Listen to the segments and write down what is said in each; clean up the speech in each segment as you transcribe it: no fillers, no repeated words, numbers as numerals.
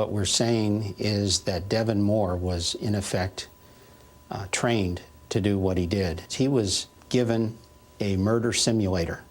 What we're saying is that Devin Moore was, in effect, trained to do what he did. He was given a murder simulator.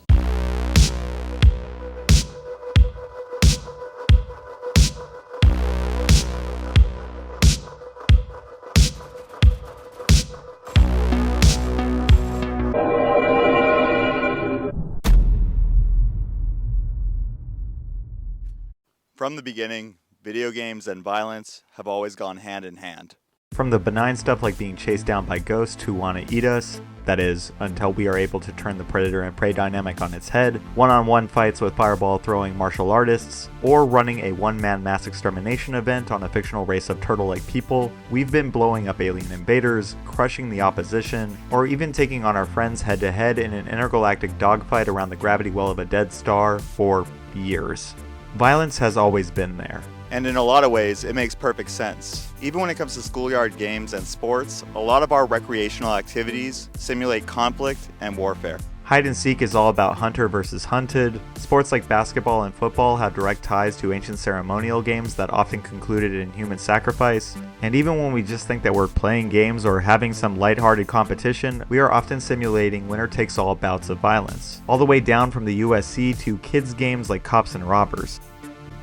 From the beginning, video games and violence have always gone hand in hand. From the benign stuff like being chased down by ghosts who want to eat us, that is, until we are able to turn the predator and prey dynamic on its head, one-on-one fights with fireball-throwing martial artists, or running a one-man mass extermination event on a fictional race of turtle-like people, we've been blowing up alien invaders, crushing the opposition, or even taking on our friends head-to-head in an intergalactic dogfight around the gravity well of a dead star for years. Violence has always been there. And in a lot of ways, it makes perfect sense. Even when it comes to schoolyard games and sports, a lot of our recreational activities simulate conflict and warfare. Hide and seek is all about hunter versus hunted. Sports like basketball and football have direct ties to ancient ceremonial games that often concluded in human sacrifice. And even when we just think that we're playing games or having some lighthearted competition, we are often simulating winner-takes-all bouts of violence, all the way down from the USC to kids' games like Cops and Robbers.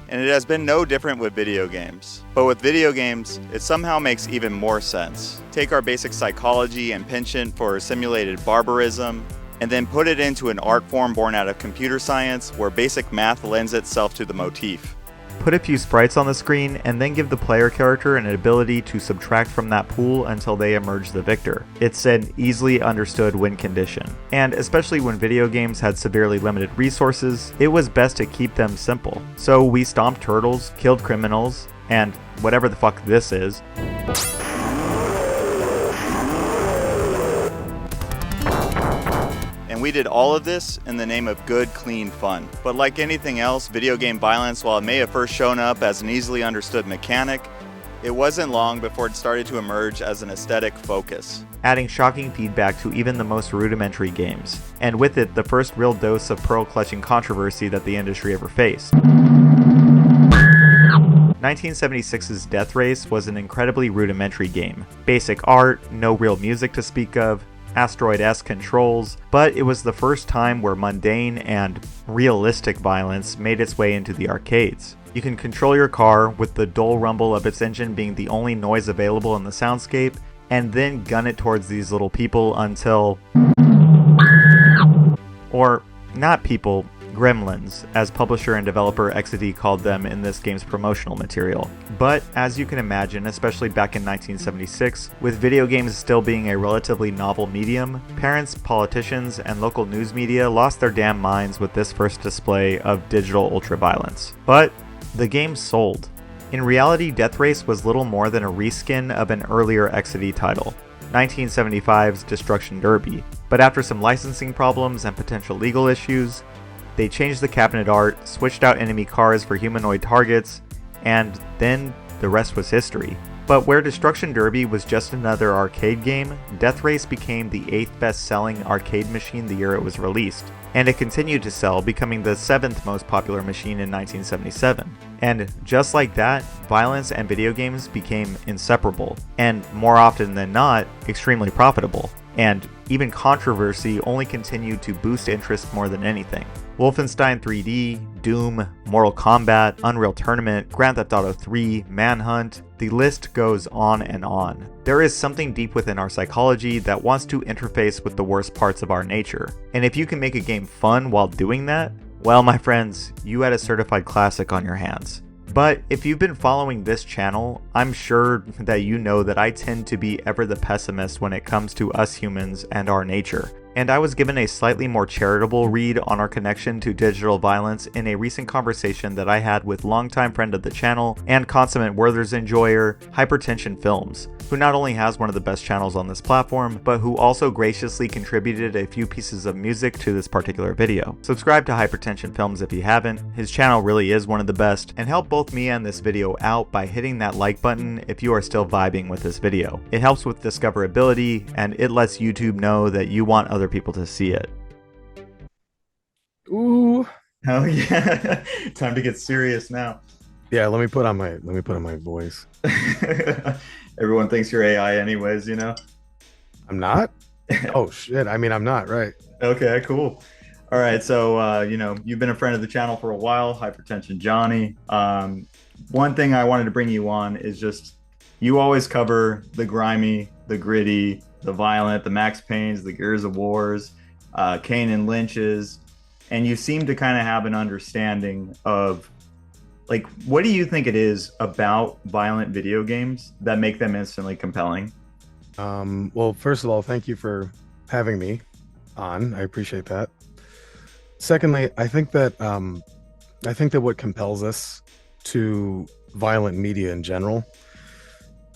And it has been no different with video games. But with video games, it somehow makes even more sense. Take our basic psychology and penchant for simulated barbarism, and then put it into an art form born out of computer science where basic math lends itself to the motif. Put a few sprites on the screen, and then give the player character an ability to subtract from that pool until they emerge the victor. It's an easily understood win condition. And especially when video games had severely limited resources, it was best to keep them simple. So we stomped turtles, killed criminals, and whatever the fuck this is. And we did all of this in the name of good, clean fun. But like anything else, video game violence, while it may have first shown up as an easily understood mechanic, it wasn't long before it started to emerge as an aesthetic focus, adding shocking feedback to even the most rudimentary games, and with it the first real dose of pearl-clutching controversy that the industry ever faced. 1976's Death Race was an incredibly rudimentary game. Basic art, no real music to speak of, Asteroid-esque controls, but it was the first time where mundane and realistic violence made its way into the arcades. You can control your car with the dull rumble of its engine being the only noise available in the soundscape, and then gun it towards these little people until... or not people, gremlins, as publisher and developer XD called them in this game's promotional material. But as you can imagine, especially back in 1976, with video games still being a relatively novel medium, parents, politicians, and local news media lost their damn minds with this first display of digital ultraviolence. But the game sold. In reality, Death Race was little more than a reskin of an earlier XD title, 1975's Destruction Derby. But after some licensing problems and potential legal issues, they changed the cabinet art, switched out enemy cars for humanoid targets, and then the rest was history. But where Destruction Derby was just another arcade game, Death Race became the 8th best-selling arcade machine the year it was released, and it continued to sell, becoming the 7th most popular machine in 1977. And just like that, violence and video games became inseparable, and more often than not, extremely profitable. And even controversy only continued to boost interest more than anything. Wolfenstein 3D, Doom, Mortal Kombat, Unreal Tournament, Grand Theft Auto 3, Manhunt, the list goes on and on. There is something deep within our psychology that wants to interface with the worst parts of our nature. And if you can make a game fun while doing that, well, my friends, you had a certified classic on your hands. But if you've been following this channel, I'm sure that you know that I tend to be ever the pessimist when it comes to us humans and our nature. And I was given a slightly more charitable read on our connection to digital violence in a recent conversation that I had with longtime friend of the channel and consummate Werther's enjoyer, Hypertension Films, who not only has one of the best channels on this platform, but who also graciously contributed a few pieces of music to this particular video. Subscribe to Hypertension Films if you haven't, his channel really is one of the best, and help both me and this video out by hitting that like button if you are still vibing with this video. It helps with discoverability, and it lets YouTube know that you want other people to see it. Ooh. Oh yeah, time to get serious now. Yeah, let me put on my voice. Everyone thinks you're AI anyways, you know? I'm not? Oh shit. I mean, I'm not, right. Okay, cool. All right, so you've been a friend of the channel for a while, Hypertension Johnny. One thing I wanted to bring you on is just you always cover the grimy, the gritty, the violent, the Max Paynes, the Gears of Wars, Kane and Lynch's, and you seem to kind of have an understanding of like what do you think it is about violent video games that make them instantly compelling? Well, first of all, thank you for having me on. I appreciate that. Secondly, I think that what compels us to violent media in general,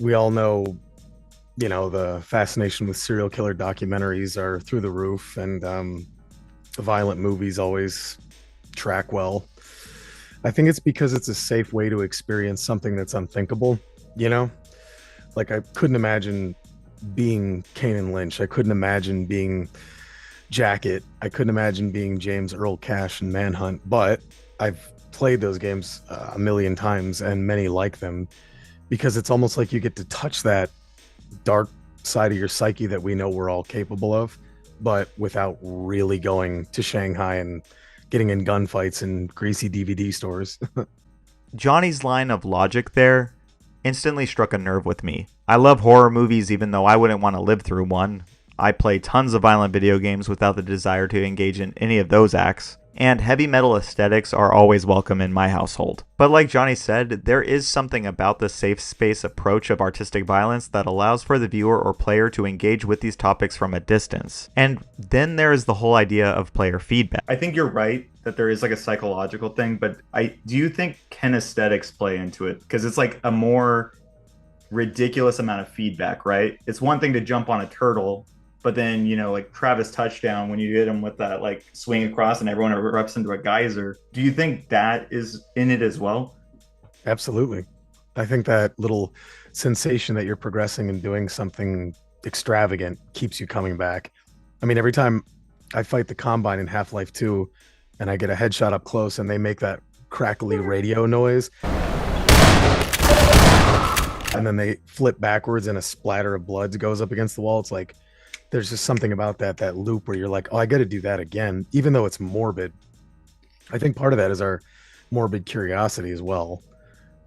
we all know, the fascination with serial killer documentaries are through the roof, and violent movies always track well. I think it's because it's a safe way to experience something that's unthinkable, you know? Like I couldn't imagine being Kane and Lynch. I couldn't imagine being Jacket. I couldn't imagine being James Earl Cash and Manhunt, but I've played those games a million times and many like them because it's almost like you get to touch that dark side of your psyche that we know we're all capable of, but without really going to Shanghai and getting in gunfights in greasy DVD stores. Johnny's line of logic there instantly struck a nerve with me. I love horror movies even though I wouldn't want to live through one. I play tons of violent video games without the desire to engage in any of those acts. And heavy metal aesthetics are always welcome in my household. But like Johnny said, there is something about the safe space approach of artistic violence that allows for the viewer or player to engage with these topics from a distance. And then there is the whole idea of player feedback. I think you're right that there is like a psychological thing, but do you think kinesthetics play into it? Because it's like a more ridiculous amount of feedback, right? It's one thing to jump on a turtle, but then, like Travis touchdown, when you hit him with that like swing across and everyone erupts into a geyser. Do you think that is in it as well? Absolutely. I think that little sensation that you're progressing and doing something extravagant keeps you coming back. I mean, every time I fight the Combine in Half-Life 2 and I get a headshot up close and they make that crackly radio noise and then they flip backwards and a splatter of blood goes up against the wall, it's like there's just something about that loop where you're like, oh, I got to do that again, even though it's morbid. I think part of that is our morbid curiosity as well.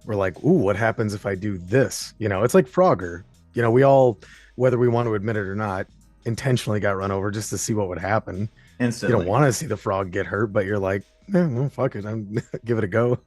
We're like, ooh, what happens if I do this? It's like Frogger. We all, whether we want to admit it or not, intentionally got run over just to see what would happen. Instantly. You don't want to see the frog get hurt, but you're like, well, fuck it, I'm give it a go.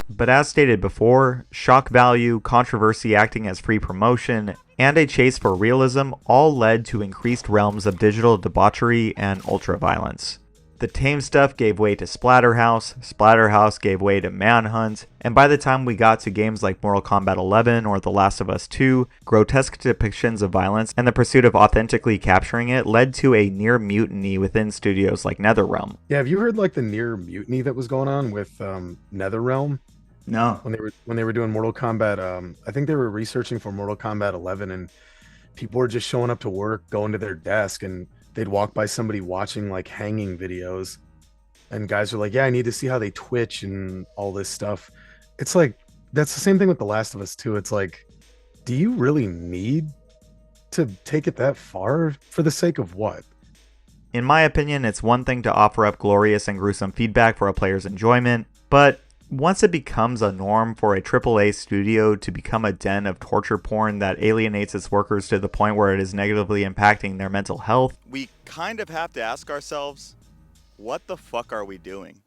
But as stated before, shock value, controversy acting as free promotion, and a chase for realism all led to increased realms of digital debauchery and ultra-violence. The tame stuff gave way to Splatterhouse, Splatterhouse gave way to Manhunt, and by the time we got to games like Mortal Kombat 11 or The Last of Us 2, grotesque depictions of violence and the pursuit of authentically capturing it led to a near mutiny within studios like NetherRealm. Yeah, have you heard like the near mutiny that was going on with NetherRealm? No. When they were doing Mortal Kombat, I think they were researching for Mortal Kombat 11, and people were just showing up to work, going to their desk, and they'd walk by somebody watching like hanging videos, and guys are like, "Yeah, I need to see how they twitch and all this stuff." It's like that's the same thing with The Last of Us 2. It's like, do you really need to take it that far for the sake of what? In my opinion, it's one thing to offer up glorious and gruesome feedback for a player's enjoyment, but once it becomes a norm for a AAA studio to become a den of torture porn that alienates its workers to the point where it is negatively impacting their mental health, We kind of have to ask ourselves, what the fuck are we doing?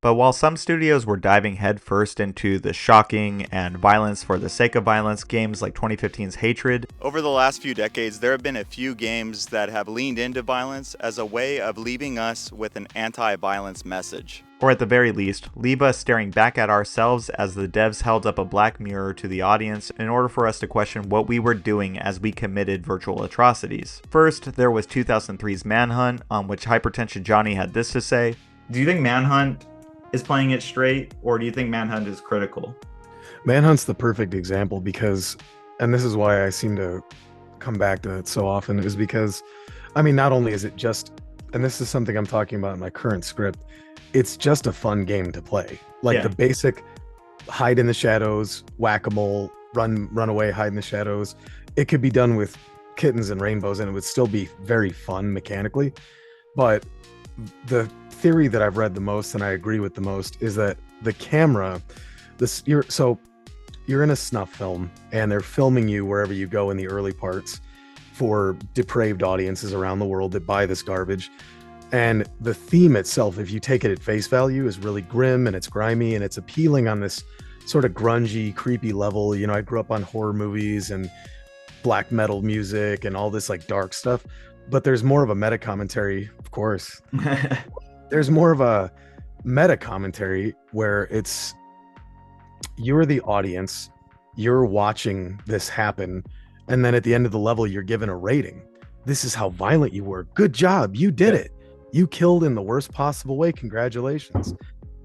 But while some studios were diving headfirst into the shocking and violence for the sake of violence games like 2015's Hatred, Over the last few decades, there have been a few games that have leaned into violence as a way of leaving us with an anti-violence message. or at the very least, leave us staring back at ourselves as the devs held up a black mirror to the audience in order for us to question what we were doing as we committed virtual atrocities. First, there was 2003's Manhunt, on which Hypertension Johnny had this to say. Do you think Manhunt is playing it straight, or do you think Manhunt is critical? Manhunt's the perfect example because, and this is why I seem to come back to it so often, is because, I mean, not only is it just and this is something I'm talking about in my current script, it's just a fun game to play. Like Yeah. the basic hide in the shadows, whack-a-mole, run away, hide in the shadows. It could be done with kittens and rainbows and it would still be very fun mechanically. But the theory that I've read the most and I agree with the most is that the camera, you're in a snuff film and they're filming you wherever you go in the early parts for depraved audiences around the world that buy this garbage. And the theme itself, if you take it at face value, is really grim and it's grimy and it's appealing on this sort of grungy, creepy level. You know, I grew up on horror movies and black metal music and all this like dark stuff, but there's more of a meta commentary, of course. There's more of a meta commentary where it's you're the audience, you're watching this happen, and then at the end of the level, you're given a rating. This is how violent you were. Good job. You did it. You killed in the worst possible way. Congratulations.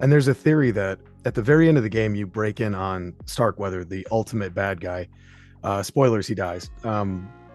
And there's a theory that at the very end of the game, you break in on Starkweather, the ultimate bad guy. Spoilers, he dies.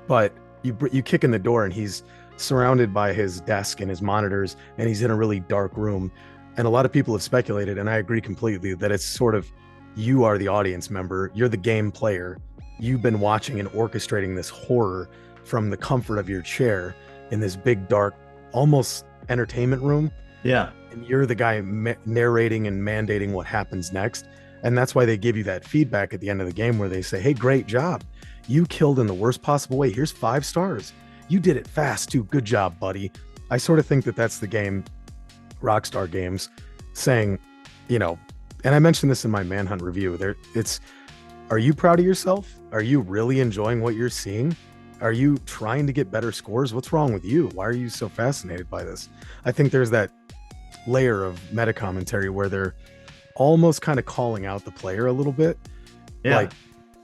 But you kick in the door and he's surrounded by his desk and his monitors, and he's in a really dark room. And a lot of people have speculated, and I agree completely, that it's sort of you are the audience member. You're the game player. You've been watching and orchestrating this horror from the comfort of your chair in this big, dark, almost entertainment room. Yeah. And you're the guy narrating and mandating what happens next. And that's why they give you that feedback at the end of the game where they say, hey, great job. You killed in the worst possible way. Here's 5 stars. You did it fast too. Good job, buddy. I sort of think that that's the game, Rockstar Games, saying, you know, and I mentioned this in my Manhunt review, are you proud of yourself? Are you really enjoying what you're seeing? Are you trying to get better scores? What's wrong with you? Why are you so fascinated by this? I think there's that layer of meta commentary where they're almost kind of calling out the player a little bit. Yeah. Like,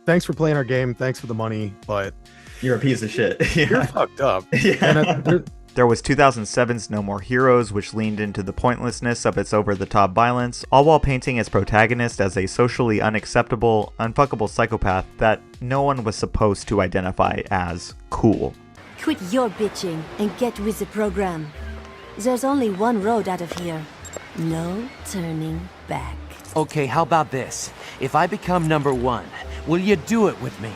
thanks for playing our game. Thanks for the money, but You're a piece of shit. you're fucked up. Yeah. And There was 2007's No More Heroes, which leaned into the pointlessness of its over-the-top violence, all while painting its protagonist as a socially unacceptable, unfuckable psychopath that no one was supposed to identify as cool. Quit your bitching and get with the program. There's only one road out of here. No turning back. Okay, how about this? If I become number 1, will you do it with me?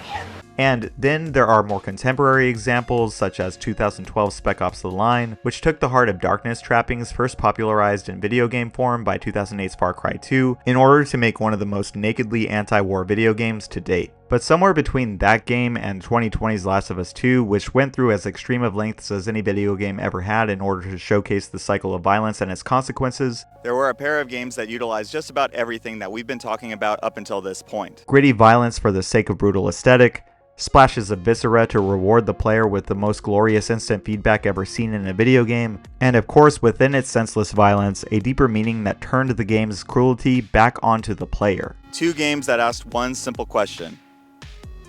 And then there are more contemporary examples, such as 2012's Spec Ops: The Line, which took the Heart of Darkness trappings first popularized in video game form by 2008's Far Cry 2 in order to make one of the most nakedly anti-war video games to date. But somewhere between that game and 2020's Last of Us 2, which went through as extreme of lengths as any video game ever had in order to showcase the cycle of violence and its consequences, There were a pair of games that utilized just about everything that we've been talking about up until this point. gritty violence for the sake of brutal aesthetic, splashes of viscera to reward the player with the most glorious instant feedback ever seen in a video game, and of course within its senseless violence, a deeper meaning that turned the game's cruelty back onto the player. 2 games that asked one simple question.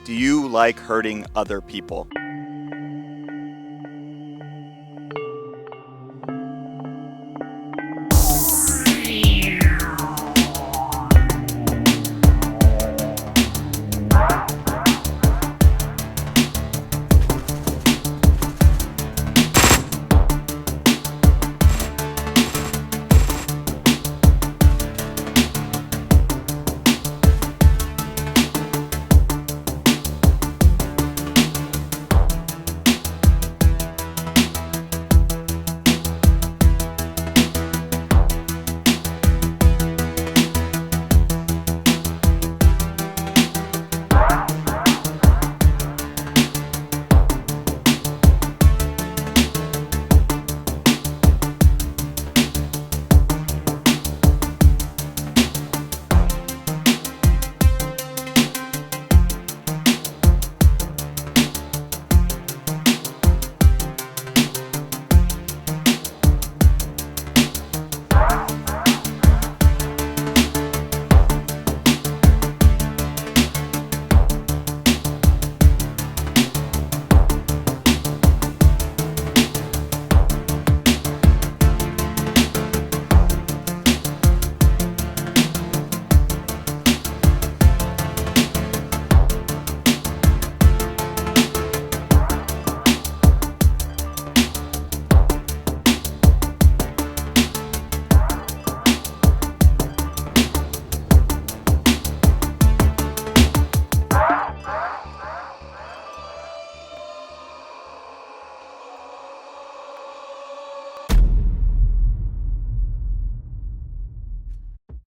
Do you like hurting other people?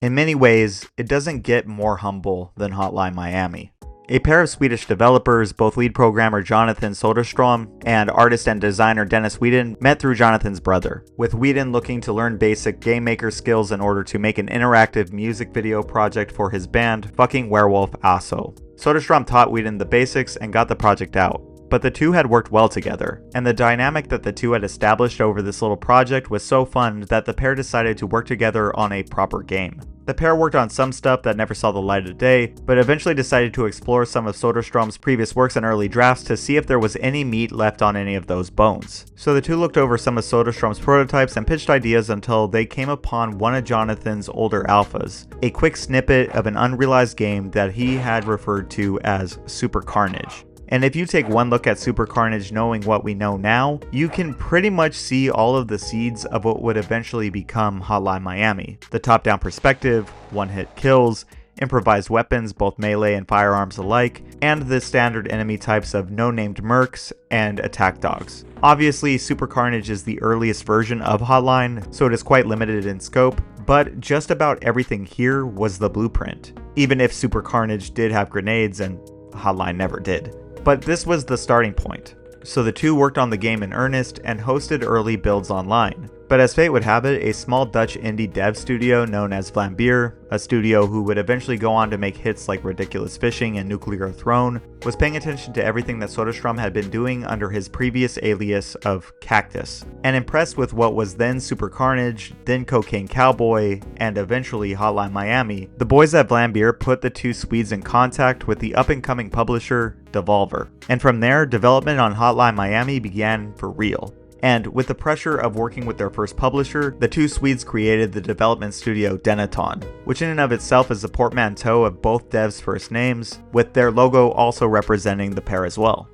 In many ways, it doesn't get more humble than Hotline Miami. A pair of Swedish developers, both lead programmer Jonathan Soderstrom and artist and designer Dennis Whedon, met through Jonathan's brother, with Whedon looking to learn basic game maker skills in order to make an interactive music video project for his band, Fucking Werewolf Aso. Soderstrom taught Whedon the basics and got the project out. But the two had worked well together, and the dynamic that the two had established over this little project was so fun that the pair decided to work together on a proper game. The pair worked on some stuff that never saw the light of day, but eventually decided to explore some of Soderstrom's previous works and early drafts to see if there was any meat left on any of those bones. So the two looked over some of Soderstrom's prototypes and pitched ideas until they came upon one of Jonathan's older alphas, a quick snippet of an unrealized game that he had referred to as Super Carnage. And if you take one look at Super Carnage knowing what we know now, you can pretty much see all of the seeds of what would eventually become Hotline Miami. The top-down perspective, one-hit kills, improvised weapons, both melee and firearms alike, and the standard enemy types of no-named mercs and attack dogs. Obviously, Super Carnage is the earliest version of Hotline, so it is quite limited in scope, but just about everything here was the blueprint, even if Super Carnage did have grenades and Hotline never did. But this was the starting point, so the two worked on the game in earnest and hosted early builds online. But as fate would have it, a small Dutch indie dev studio known as Vlambeer, a studio who would eventually go on to make hits like Ridiculous Fishing and Nuclear Throne, was paying attention to everything that Soderstrom had been doing under his previous alias of Cactus, and impressed with what was then Super Carnage, then Cocaine Cowboy, and eventually Hotline Miami, the boys at Vlambeer put the two Swedes in contact with the up-and-coming publisher, Devolver. And from there, development on Hotline Miami began for real. And with the pressure of working with their first publisher, the two Swedes created the development studio Denaton, which in and of itself is a portmanteau of both devs' first names, with their logo also representing the pair as well.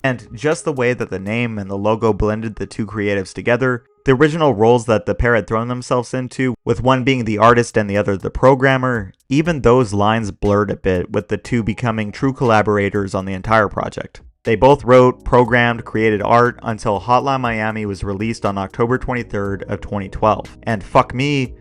And just the way that the name and the logo blended the two creatives together, the original roles that the pair had thrown themselves into, with one being the artist and the other the programmer, even those lines blurred a bit, with the two becoming true collaborators on the entire project. They both wrote, programmed, created art until Hotline Miami was released on October 23rd of 2012. And fuck me,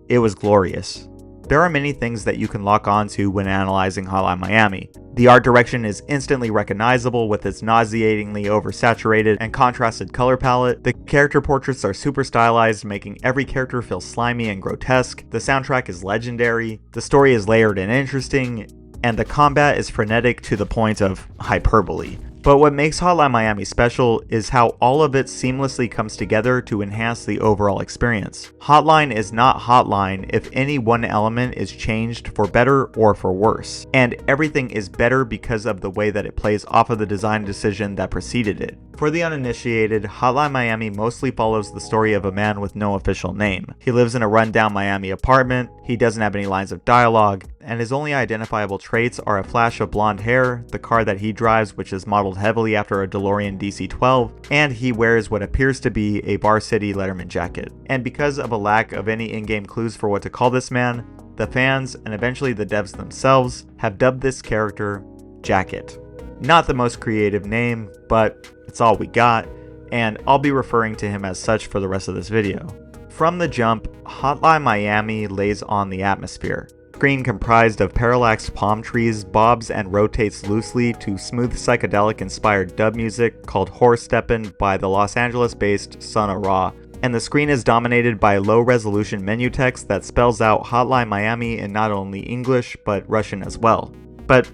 it was glorious. There are many things that you can lock onto when analyzing Hotline Miami. The art direction is instantly recognizable with its nauseatingly oversaturated and contrasted color palette. The character portraits are super stylized, making every character feel slimy and grotesque. The soundtrack is legendary. The story is layered and interesting. And the combat is frenetic to the point of hyperbole. But what makes Hotline Miami special is how all of it seamlessly comes together to enhance the overall experience. Hotline is not Hotline if any one element is changed for better or for worse, and everything is better because of the way that it plays off of the design decision that preceded it. For the uninitiated, Hotline Miami mostly follows the story of a man with no official name. He lives in a rundown Miami apartment, he doesn't have any lines of dialogue, and his only identifiable traits are a flash of blonde hair, the car that he drives which is modeled heavily after a DeLorean DC-12, and he wears what appears to be a Bar City Letterman jacket. And because of a lack of any in-game clues for what to call this man, the fans, and eventually the devs themselves, have dubbed this character Jacket. Not the most creative name, but it's all we got, and I'll be referring to him as such for the rest of this video. From the jump, Hotline Miami lays on the atmosphere. Screen comprised of parallaxed palm trees bobs and rotates loosely to smooth psychedelic-inspired dub music called Horse Steppin' by the Los Angeles-based Son of Ra, and the screen is dominated by low-resolution menu text that spells out Hotline Miami in not only English but Russian as well. But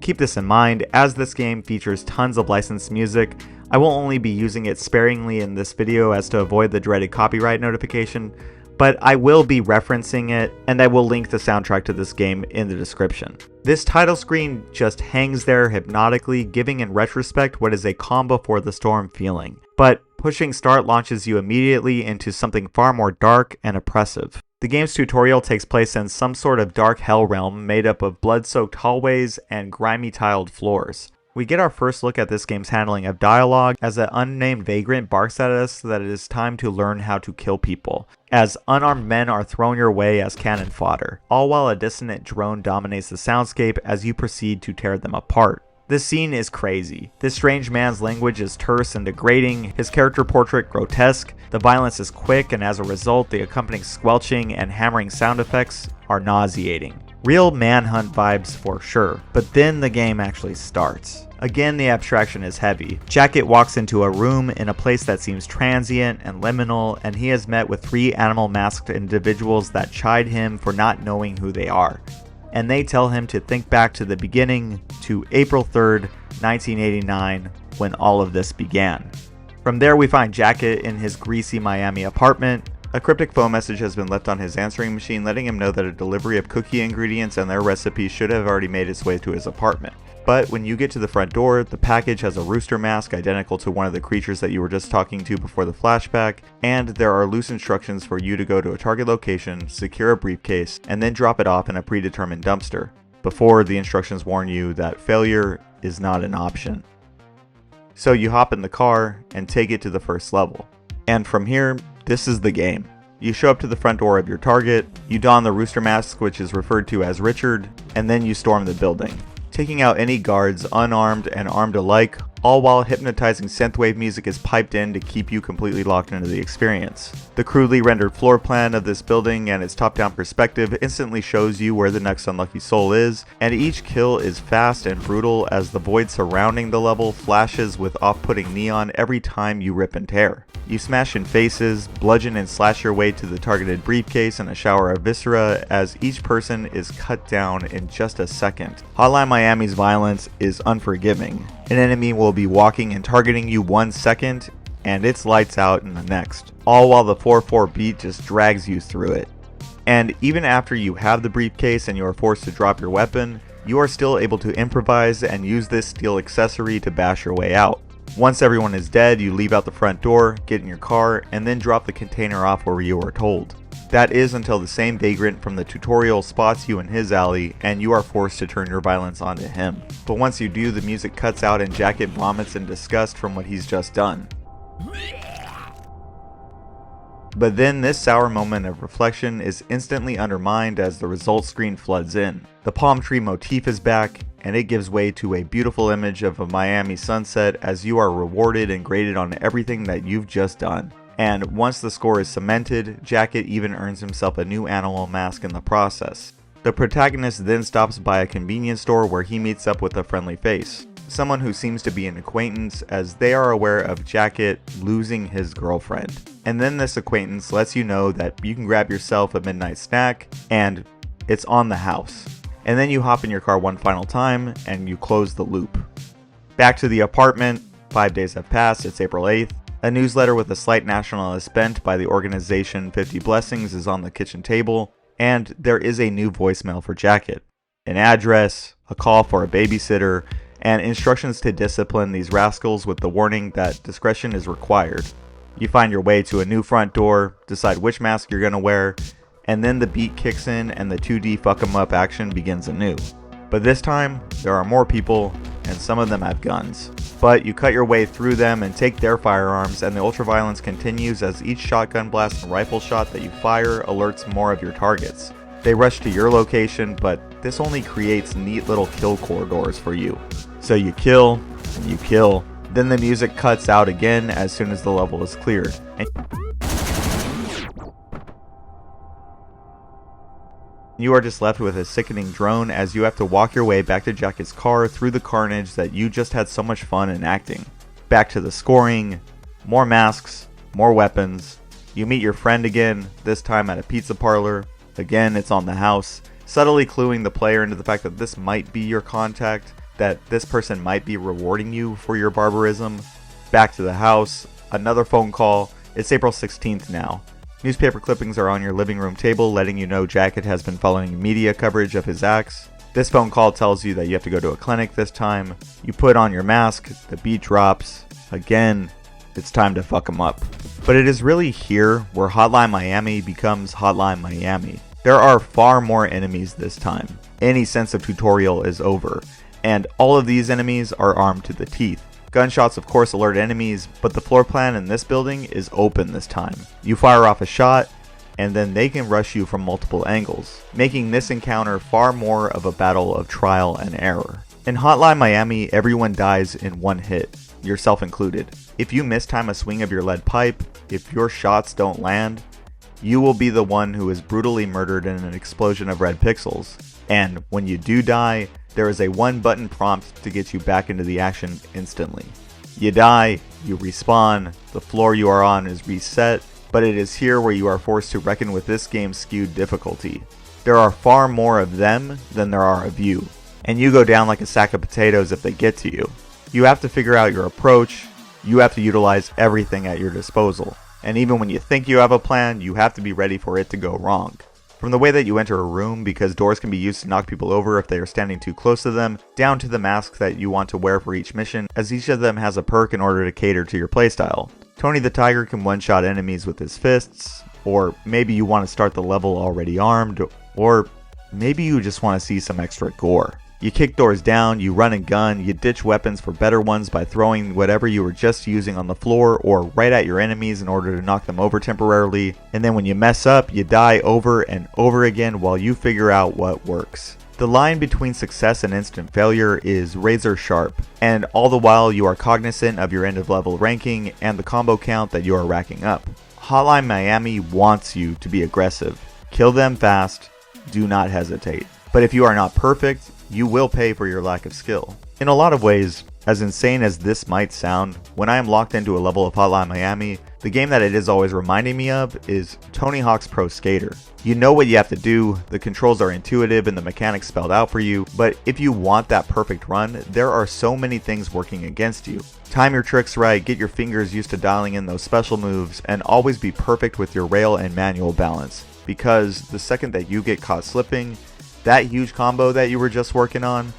keep this in mind, as this game features tons of licensed music, I will only be using it sparingly in this video as to avoid the dreaded copyright notification, but I will be referencing it, and I will link the soundtrack to this game in the description. This title screen just hangs there hypnotically, giving in retrospect what is a calm before the storm feeling, but pushing start launches you immediately into something far more dark and oppressive. The game's tutorial takes place in some sort of dark hell realm made up of blood-soaked hallways and grimy tiled floors. We get our first look at this game's handling of dialogue as an unnamed vagrant barks at us that it is time to learn how to kill people, as unarmed men are thrown your way as cannon fodder, all while a dissonant drone dominates the soundscape as you proceed to tear them apart. This scene is crazy. This strange man's language is terse and degrading, his character portrait grotesque, the violence is quick, and as a result, the accompanying squelching and hammering sound effects are nauseating. Real Manhunt vibes for sure, but then the game actually starts. Again, the abstraction is heavy. Jacket walks into a room in a place that seems transient and liminal, and he is met with 3 animal-masked individuals that chide him for not knowing who they are. And they tell him to think back to the beginning, to April 3rd, 1989, when all of this began. From there, we find Jacket in his greasy Miami apartment. A cryptic phone message has been left on his answering machine, letting him know that a delivery of cookie ingredients and their recipes should have already made its way to his apartment. But when you get to the front door, the package has a rooster mask identical to one of the creatures that you were just talking to before the flashback, and there are loose instructions for you to go to a target location, secure a briefcase, and then drop it off in a predetermined dumpster, before the instructions warn you that failure is not an option. So you hop in the car and take it to the first level. And from here, this is the game. You show up to the front door of your target, you don the rooster mask, which is referred to as Richard, and then you storm the building, taking out any guards, unarmed and armed alike, all while hypnotizing synthwave music is piped in to keep you completely locked into the experience. The crudely rendered floor plan of this building and its top-down perspective instantly shows you where the next unlucky soul is, and each kill is fast and brutal as the void surrounding the level flashes with off-putting neon every time you rip and tear. You smash in faces, bludgeon and slash your way to the targeted briefcase in a shower of viscera as each person is cut down in just a second. Hotline Miami's violence is unforgiving. An enemy will be walking and targeting you 1 second, and it's lights out in the next, all while the 4/4 beat just drags you through it. And even after you have the briefcase and you are forced to drop your weapon, you are still able to improvise and use this steel accessory to bash your way out. Once everyone is dead, you leave out the front door, get in your car, and then drop the container off where you were told. That is until the same vagrant from the tutorial spots you in his alley, and you are forced to turn your violence onto him. But once you do, the music cuts out and Jacket vomits in disgust from what he's just done. But then this sour moment of reflection is instantly undermined as the results screen floods in. The palm tree motif is back, and it gives way to a beautiful image of a Miami sunset as you are rewarded and graded on everything that you've just done. And once the score is cemented, Jacket even earns himself a new animal mask in the process. The protagonist then stops by a convenience store where he meets up with a friendly face, someone who seems to be an acquaintance as they are aware of Jacket losing his girlfriend. And then this acquaintance lets you know that you can grab yourself a midnight snack and it's on the house. And then you hop in your car one final time and you close the loop. Back to the apartment, 5 days have passed, it's April 8th. A newsletter with a slight nationalist bent by the organization 50 Blessings is on the kitchen table, and there is a new voicemail for Jacket. An address, a call for a babysitter, and instructions to discipline these rascals with the warning that discretion is required. You find your way to a new front door, decide which mask you're gonna wear, and then the beat kicks in and the 2D fuck 'em up action begins anew. But this time, there are more people, and some of them have guns. But you cut your way through them and take their firearms, and the ultraviolence continues as each shotgun blast and rifle shot that you fire alerts more of your targets. They rush to your location, but this only creates neat little kill corridors for you. So you kill, and you kill, then the music cuts out again as soon as the level is cleared. And you are just left with a sickening drone as you have to walk your way back to Jacket's car through the carnage that you just had so much fun enacting. Back to the scoring, more masks, more weapons. You meet your friend again, this time at a pizza parlor. Again, it's on the house, subtly cluing the player into the fact that this might be your contact, that this person might be rewarding you for your barbarism. Back to the house, another phone call. It's April 16th now. Newspaper clippings are on your living room table letting you know Jacket has been following media coverage of his acts. This phone call tells you that you have to go to a clinic this time. You put on your mask, the beat drops. Again, it's time to fuck him up. But it is really here where Hotline Miami becomes Hotline Miami. There are far more enemies this time. Any sense of tutorial is over, and all of these enemies are armed to the teeth. Gunshots of course alert enemies, but the floor plan in this building is open this time. You fire off a shot, and then they can rush you from multiple angles, making this encounter far more of a battle of trial and error. In Hotline Miami, everyone dies in one hit, yourself included. If you mistime a swing of your lead pipe, if your shots don't land, you will be the one who is brutally murdered in an explosion of red pixels. And when you do die, there is a one-button prompt to get you back into the action instantly. You die, you respawn, the floor you are on is reset, but it is here where you are forced to reckon with this game's skewed difficulty. There are far more of them than there are of you, and you go down like a sack of potatoes if they get to you. You have to figure out your approach, you have to utilize everything at your disposal, and even when you think you have a plan, you have to be ready for it to go wrong. From the way that you enter a room, because doors can be used to knock people over if they are standing too close to them, down to the masks that you want to wear for each mission, as each of them has a perk in order to cater to your playstyle. Tony the Tiger can one-shot enemies with his fists, or maybe you want to start the level already armed, or maybe you just want to see some extra gore. You kick doors down, you run and gun, you ditch weapons for better ones by throwing whatever you were just using on the floor or right at your enemies in order to knock them over temporarily, and then when you mess up, you die over and over again while you figure out what works. The line between success and instant failure is razor sharp, and all the while you are cognizant of your end of level ranking and the combo count that you are racking up. Hotline Miami wants you to be aggressive. Kill them fast, do not hesitate. But if you are not perfect, you will pay for your lack of skill. In a lot of ways, as insane as this might sound, when I am locked into a level of Hotline Miami, the game that it is always reminding me of is Tony Hawk's Pro Skater. You know what you have to do, the controls are intuitive and the mechanics spelled out for you, but if you want that perfect run, there are so many things working against you. Time your tricks right, get your fingers used to dialing in those special moves, and always be perfect with your rail and manual balance, because the second that you get caught slipping, that huge combo that you were just working on,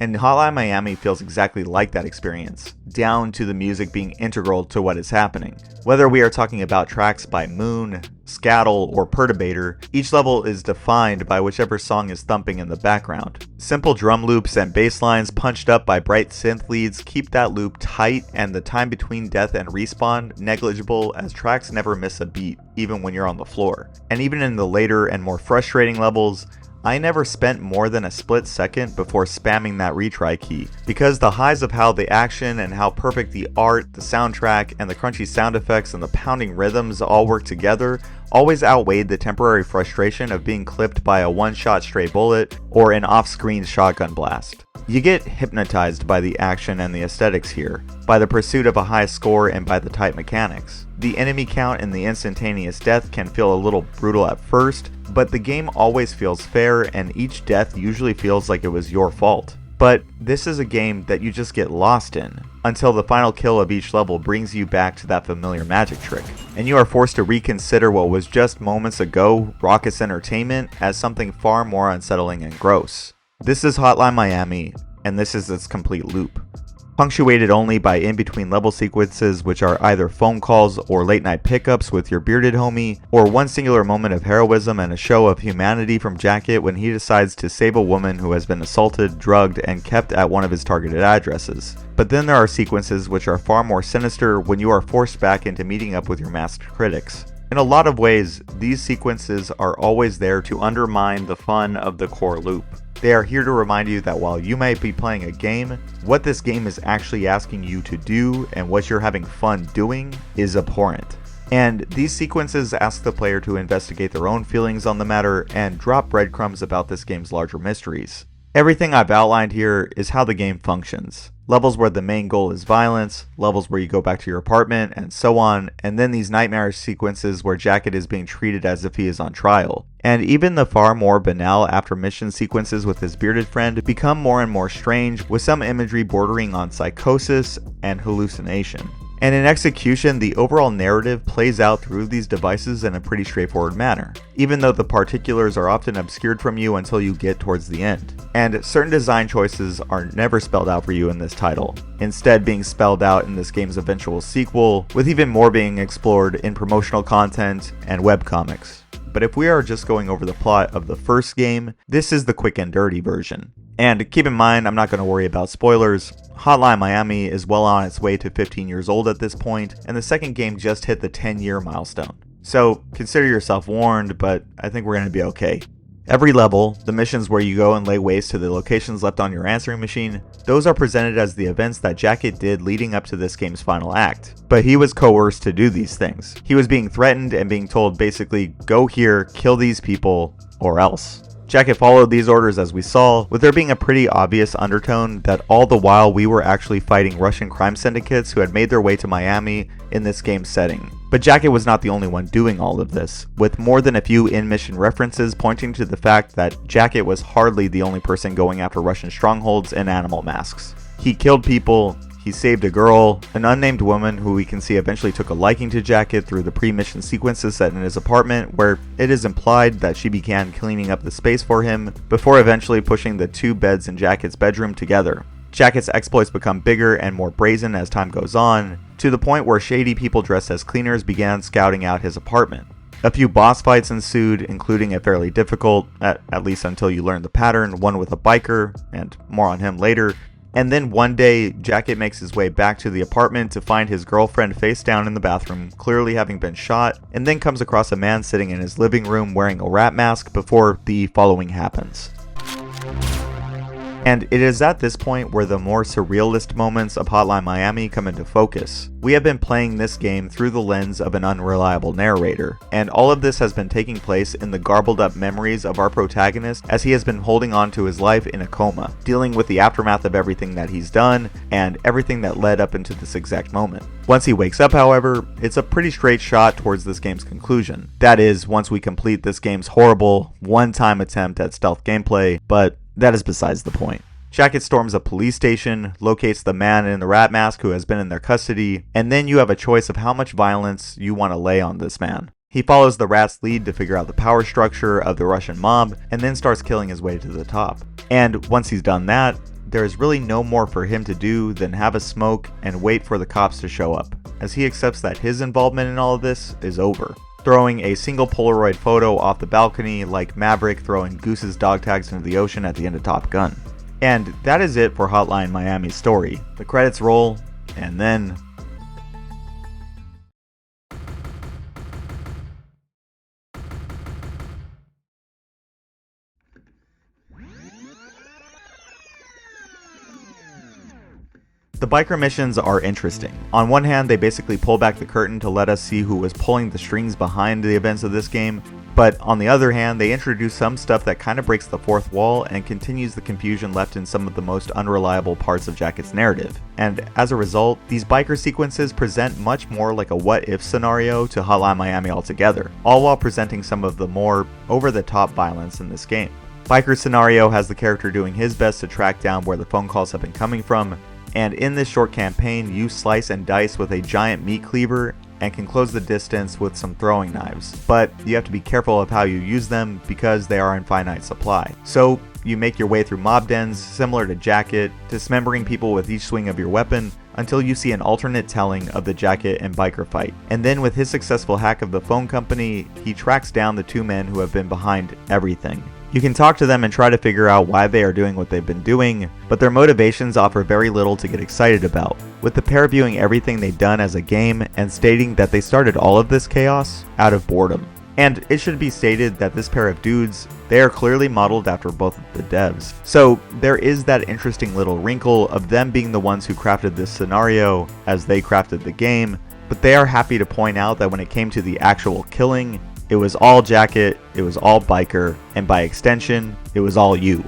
and Hotline Miami feels exactly like that experience, down to the music being integral to what is happening. Whether we are talking about tracks by Moon, Scattle, or Perturbator, each level is defined by whichever song is thumping in the background. Simple drum loops and bass lines punched up by bright synth leads keep that loop tight and the time between death and respawn negligible, as tracks never miss a beat, even when you're on the floor. And even in the later and more frustrating levels, I never spent more than a split second before spamming that retry key, because the highs of how the action and how perfect the art, the soundtrack, and the crunchy sound effects and the pounding rhythms all work together always outweighed the temporary frustration of being clipped by a one-shot stray bullet or an off-screen shotgun blast. You get hypnotized by the action and the aesthetics here, by the pursuit of a high score and by the tight mechanics. The enemy count and the instantaneous death can feel a little brutal at first, but the game always feels fair and each death usually feels like it was your fault. But this is a game that you just get lost in, until the final kill of each level brings you back to that familiar magic trick, and you are forced to reconsider what was just moments ago raucous entertainment as something far more unsettling and gross. This is Hotline Miami, and this is its complete loop. Punctuated only by in-between level sequences which are either phone calls or late-night pickups with your bearded homie, or one singular moment of heroism and a show of humanity from Jacket when he decides to save a woman who has been assaulted, drugged, and kept at one of his targeted addresses. But then there are sequences which are far more sinister when you are forced back into meeting up with your masked critics. In a lot of ways, these sequences are always there to undermine the fun of the core loop. They are here to remind you that while you might be playing a game, what this game is actually asking you to do and what you're having fun doing is abhorrent. And these sequences ask the player to investigate their own feelings on the matter and drop breadcrumbs about this game's larger mysteries. Everything I've outlined here is how the game functions. Levels where the main goal is violence, levels where you go back to your apartment, and so on, and then these nightmarish sequences where Jacket is being treated as if he is on trial. And even the far more banal after-mission sequences with his bearded friend become more and more strange, with some imagery bordering on psychosis and hallucination. And in execution, the overall narrative plays out through these devices in a pretty straightforward manner, even though the particulars are often obscured from you until you get towards the end. And certain design choices are never spelled out for you in this title, instead being spelled out in this game's eventual sequel, with even more being explored in promotional content and webcomics. But if we are just going over the plot of the first game, this is the quick and dirty version. And keep in mind, I'm not going to worry about spoilers. Hotline Miami is well on its way to 15 years old at this point, and the second game just hit the 10-year milestone. So consider yourself warned, but I think we're going to be okay. Every level, the missions where you go and lay waste to the locations left on your answering machine, those are presented as the events that Jacket did leading up to this game's final act. But he was coerced to do these things. He was being threatened and being told basically, go here, kill these people, or else. Jacket followed these orders as we saw, with there being a pretty obvious undertone that all the while we were actually fighting Russian crime syndicates who had made their way to Miami in this game's setting. But Jacket was not the only one doing all of this, with more than a few in-mission references pointing to the fact that Jacket was hardly the only person going after Russian strongholds in animal masks. He killed people, he saved a girl, an unnamed woman who we can see eventually took a liking to Jacket through the pre-mission sequences set in his apartment, where it is implied that she began cleaning up the space for him, before eventually pushing the two beds in Jacket's bedroom together. Jacket's exploits become bigger and more brazen as time goes on, to the point where shady people dressed as cleaners began scouting out his apartment. A few boss fights ensued, including a fairly difficult, at least until you learn the pattern, one with a biker, and more on him later. And then one day, Jacket makes his way back to the apartment to find his girlfriend face down in the bathroom, clearly having been shot, and then comes across a man sitting in his living room wearing a rat mask before the following happens. And it is at this point where the more surrealist moments of Hotline Miami come into focus. We have been playing this game through the lens of an unreliable narrator, and all of this has been taking place in the garbled up memories of our protagonist as he has been holding on to his life in a coma, dealing with the aftermath of everything that he's done and everything that led up into this exact moment. Once he wakes up, however, it's a pretty straight shot towards this game's conclusion. That is, once we complete this game's horrible, one-time attempt at stealth gameplay, but that is besides the point. Jacket storms a police station, locates the man in the rat mask who has been in their custody, and then you have a choice of how much violence you want to lay on this man. He follows the rat's lead to figure out the power structure of the Russian mob, and then starts killing his way to the top. And once he's done that, there is really no more for him to do than have a smoke and wait for the cops to show up, as he accepts that his involvement in all of this is over, throwing a single Polaroid photo off the balcony like Maverick throwing Goose's dog tags into the ocean at the end of Top Gun. And that is it for Hotline Miami's story. The credits roll, and then... The biker missions are interesting. On one hand, they basically pull back the curtain to let us see who was pulling the strings behind the events of this game, but on the other hand, they introduce some stuff that kind of breaks the fourth wall and continues the confusion left in some of the most unreliable parts of Jacket's narrative. And as a result, these biker sequences present much more like a what-if scenario to Hotline Miami altogether, all while presenting some of the more over-the-top violence in this game. Biker scenario has the character doing his best to track down where the phone calls have been coming from, and in this short campaign, you slice and dice with a giant meat cleaver and can close the distance with some throwing knives, but you have to be careful of how you use them because they are in finite supply. So you make your way through mob dens similar to Jacket, dismembering people with each swing of your weapon until you see an alternate telling of the Jacket and biker fight. And then with his successful hack of the phone company, he tracks down the two men who have been behind everything. You can talk to them and try to figure out why they are doing what they've been doing, but their motivations offer very little to get excited about, with the pair viewing everything they've done as a game and stating that they started all of this chaos out of boredom. And it should be stated that this pair of dudes, they are clearly modeled after both of the devs. So there is that interesting little wrinkle of them being the ones who crafted this scenario as they crafted the game, but they are happy to point out that when it came to the actual killing, it was all Jacket, it was all biker, and by extension, it was all you.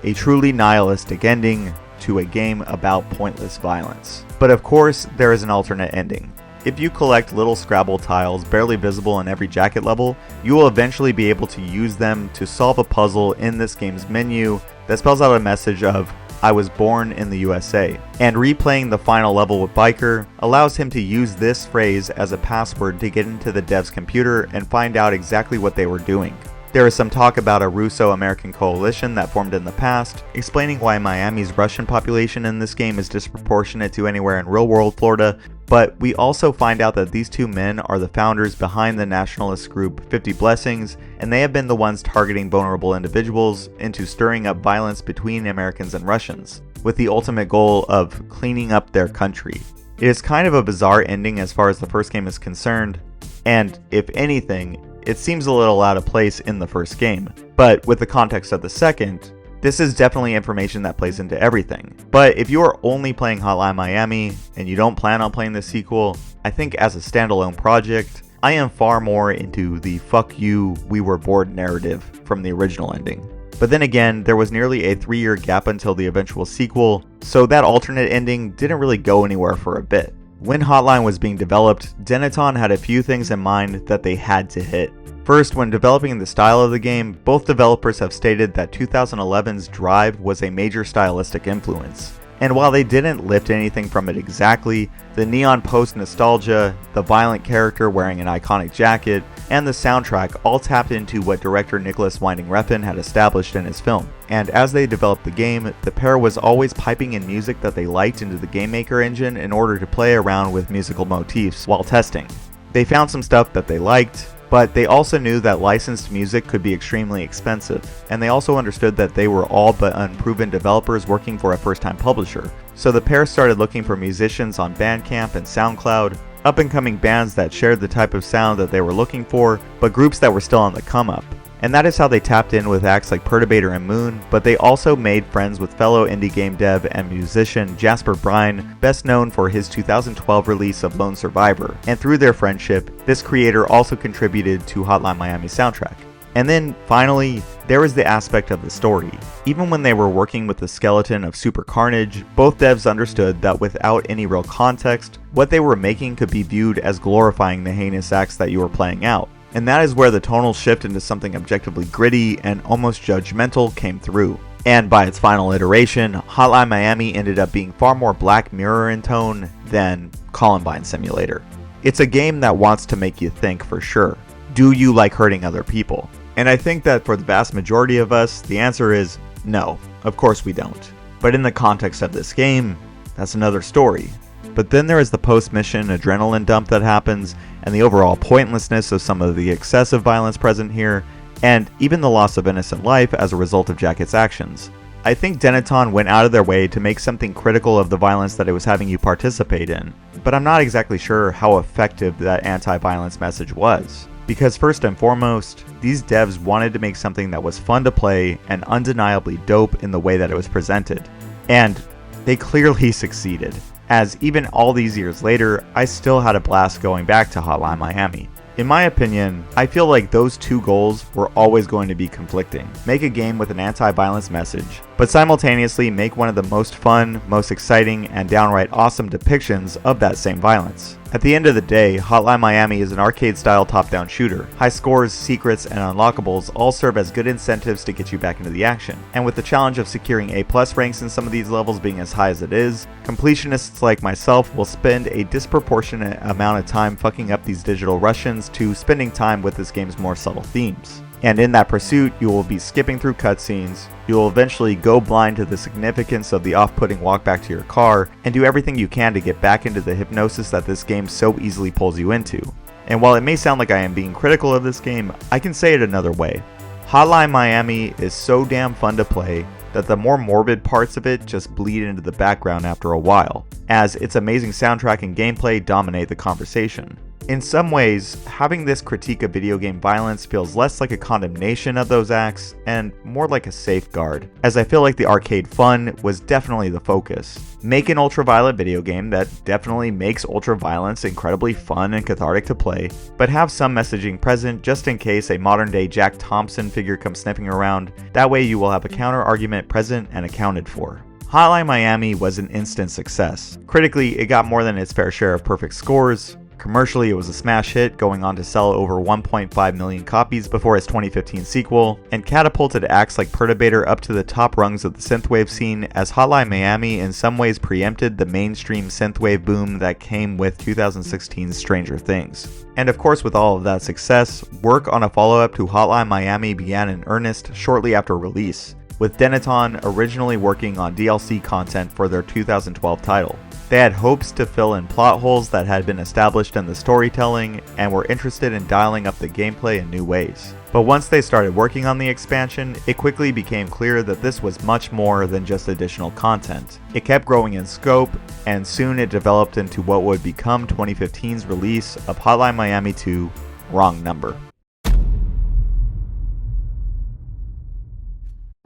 A truly nihilistic ending to a game about pointless violence. But of course, there is an alternate ending. If you collect little Scrabble tiles barely visible in every Jacket level, you will eventually be able to use them to solve a puzzle in this game's menu that spells out a message of, I was born in the USA. And replaying the final level with Biker allows him to use this phrase as a password to get into the dev's computer and find out exactly what they were doing. There is some talk about a Russo-American coalition that formed in the past, explaining why Miami's Russian population in this game is disproportionate to anywhere in real-world Florida, but we also find out that these two men are the founders behind the nationalist group 50 Blessings, and they have been the ones targeting vulnerable individuals into stirring up violence between Americans and Russians, with the ultimate goal of cleaning up their country. It is kind of a bizarre ending as far as the first game is concerned, and if anything, it seems a little out of place in the first game. But with the context of the second, this is definitely information that plays into everything. But if you are only playing Hotline Miami and you don't plan on playing the sequel, I think as a standalone project, I am far more into the fuck you, we were bored narrative from the original ending. But then again, there was nearly a 3-year gap until the eventual sequel, so that alternate ending didn't really go anywhere for a bit. When Hotline was being developed, Dennaton had a few things in mind that they had to hit. First, when developing the style of the game, both developers have stated that 2011's Drive was a major stylistic influence. And while they didn't lift anything from it exactly, the neon post nostalgia, the violent character wearing an iconic jacket, and the soundtrack all tapped into what director Nicholas Winding Refn had established in his film. And as they developed the game, the pair was always piping in music that they liked into the GameMaker engine in order to play around with musical motifs while testing. They found some stuff that they liked, but they also knew that licensed music could be extremely expensive, and they also understood that they were all but unproven developers working for a first-time publisher. So the pair started looking for musicians on Bandcamp and SoundCloud, up-and-coming bands that shared the type of sound that they were looking for, but groups that were still on the come-up. And that is how they tapped in with acts like Perturbator and Moon, but they also made friends with fellow indie game dev and musician Jasper Brine, best known for his 2012 release of Lone Survivor. And through their friendship, this creator also contributed to Hotline Miami's soundtrack. And then, finally, there is the aspect of the story. Even when they were working with the skeleton of Super Carnage, both devs understood that without any real context, what they were making could be viewed as glorifying the heinous acts that you were playing out. And that is where the tonal shift into something objectively gritty and almost judgmental came through. And by its final iteration, Hotline Miami ended up being far more Black Mirror in tone than Columbine Simulator. It's a game that wants to make you think for sure. Do you like hurting other people? And I think that for the vast majority of us, the answer is no, of course we don't. But in the context of this game, that's another story. But then there is the post-mission adrenaline dump that happens, and the overall pointlessness of some of the excessive violence present here, and even the loss of innocent life as a result of Jacket's actions. I think Dennaton went out of their way to make something critical of the violence that it was having you participate in, but I'm not exactly sure how effective that anti-violence message was. Because first and foremost, these devs wanted to make something that was fun to play and undeniably dope in the way that it was presented. And they clearly succeeded, as even all these years later, I still had a blast going back to Hotline Miami. In my opinion, I feel like those two goals were always going to be conflicting. Make a game with an anti-violence message, but simultaneously make one of the most fun, most exciting, and downright awesome depictions of that same violence. At the end of the day, Hotline Miami is an arcade-style top-down shooter. High scores, secrets, and unlockables all serve as good incentives to get you back into the action. And with the challenge of securing A+ ranks in some of these levels being as high as it is, completionists like myself will spend a disproportionate amount of time fucking up these digital Russians to spending time with this game's more subtle themes. And in that pursuit, you will be skipping through cutscenes, you will eventually go blind to the significance of the off-putting walk back to your car, and do everything you can to get back into the hypnosis that this game so easily pulls you into. And while it may sound like I am being critical of this game, I can say it another way. Hotline Miami is so damn fun to play that the more morbid parts of it just bleed into the background after a while, as its amazing soundtrack and gameplay dominate the conversation. In some ways, having this critique of video game violence feels less like a condemnation of those acts and more like a safeguard, as I feel like the arcade fun was definitely the focus. Make an ultraviolet video game that definitely makes ultraviolence incredibly fun and cathartic to play, but have some messaging present just in case a modern day Jack Thompson figure comes sniffing around. That way you will have a counter argument present and accounted for. Hotline Miami was an instant success. Critically, it got more than its fair share of perfect scores. Commercially, it was a smash hit, going on to sell over 1.5 million copies before its 2015 sequel, and catapulted acts like Perturbator up to the top rungs of the synthwave scene, as Hotline Miami in some ways preempted the mainstream synthwave boom that came with 2016's Stranger Things. And of course, with all of that success, work on a follow-up to Hotline Miami began in earnest shortly after release, with Dennaton originally working on DLC content for their 2012 title. They had hopes to fill in plot holes that had been established in the storytelling and were interested in dialing up the gameplay in new ways. But once they started working on the expansion, it quickly became clear that this was much more than just additional content. It kept growing in scope, and soon it developed into what would become 2015's release of Hotline Miami 2: Wrong Number.